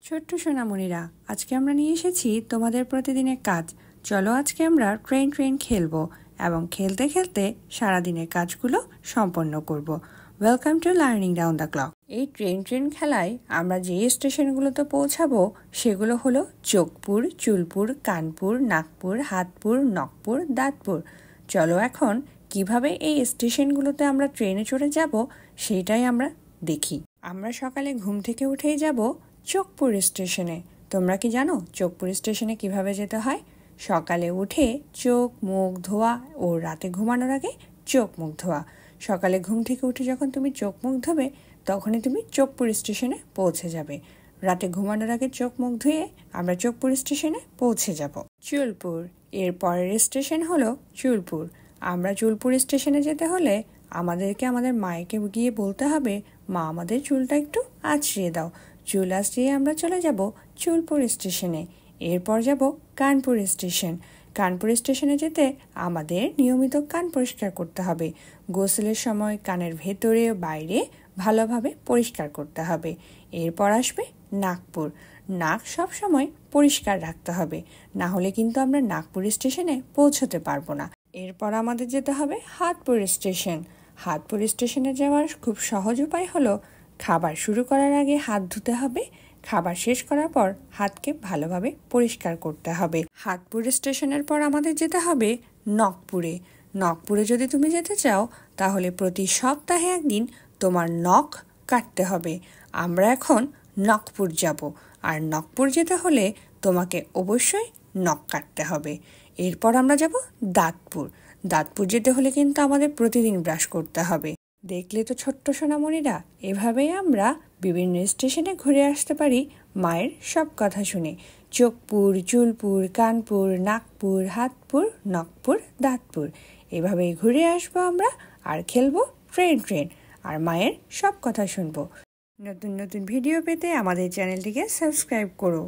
ছোট্ট সোনামণিরা, আজকে আমরা নিয়ে এসেছি তোমাদের প্রতিদিনের কাজ। চলো আজকে আমরা ট্রেন খেলবো এবং খেলতে খেলতে সারাদিনের কাজগুলো সম্পন্ন করব। Welcome to learning round the clock. এই ট্রেন খেলায় আমরা যে স্টেশনগুলোতে পৌঁছাবো সেগুলো হলো চোখপুর, চুলপুর, কানপুর, নাগপুর, হাতপুর, নকপুর, দাঁতপুর। চলো এখন কিভাবে এই স্টেশনগুলোতে আমরা ট্রেনে চড়ে যাব সেটাই আমরা দেখি। আমরা সকালে ঘুম থেকে উঠেই যাব চোখপুর স্টেশনে। তোমরা কি জানো চোখপুর স্টেশনে কিভাবে যেতে হয়? সকালে উঠে চোখ মুখ ধোয়া ও রাতে ঘুমানোর আগে চোখ মুখ ধোয়া। সকালে ঘুম থেকে উঠে যখন তুমি চোখ মুখ ধোবে তখনই তুমি চোখপুর স্টেশনে পৌঁছে যাবে। রাতে ঘুমানোর আগে চোখ মুখ ধুয়ে আমরা চোখপুর স্টেশনে পৌঁছে যাব। চুলপুর এর পরের স্টেশন হলো চুলপুর। আমরা চুলপুর স্টেশনে যেতে হলে আমাদেরকে আমাদের মায়েকে গিয়ে বলতে হবে, মা আমাদের চুলটা একটু আঁচড়িয়ে দাও। চুল আঁচড়িয়ে আমরা চলে যাব চুলপুর স্টেশনে। এরপর যাব কানপুর স্টেশন। কানপুর স্টেশনে যেতে আমাদের নিয়মিত কান পরিষ্কার করতে হবে। গোসলের সময় কানের ভেতরে বাইরে ভালোভাবে পরিষ্কার করতে হবে। এরপর আসবে নাগপুর। নাক সব সময় পরিষ্কার রাখতে হবে, না হলে কিন্তু আমরা নাগপুর স্টেশনে পৌঁছতে পারবো না। এরপর আমাদের যেতে হবে হাতপুর স্টেশন। হাতপুর স্টেশনে যাওয়ার খুব সহজ উপায় হলো খাবার শুরু করার আগে হাত ধুতে হবে। খাবার শেষ করার পর হাতকে ভালোভাবে পরিষ্কার করতে হবে। হাতপুর স্টেশনের পর আমাদের যেতে হবে নকপুরে। নকপুরে যদি তুমি যেতে চাও তাহলে প্রতি সপ্তাহে একদিন তোমার নখ কাটতে হবে। আমরা এখন নকপুর যাব, আর নকপুর যেতে হলে তোমাকে অবশ্যই নখ কাটতে হবে। এরপর আমরা যাব দাঁতপুর। দাঁতপুর যেতে হলে কিন্তু আমাদের প্রতিদিন ব্রাশ করতে হবে। দেখলে তো ছোট্ট সোনামণিরা, এভাবেই আমরা বিভিন্ন স্টেশনে ঘুরে আসতে পারি মায়ের সব কথা শুনে। চোখপুর, চুলপুর, কানপুর, নাগপুর, হাতপুর, নকপুর, দাঁতপুর, এভাবেই ঘুরে আসবো আমরা আর খেলবো ট্রেন আর মায়ের সব কথা শুনবো। নতুন নতুন ভিডিও পেতে আমাদের চ্যানেলটিকে সাবস্ক্রাইব করো।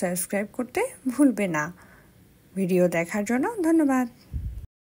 সাবস্ক্রাইব করতে ভুলবে না। ভিডিও দেখার জন্য ধন্যবাদ।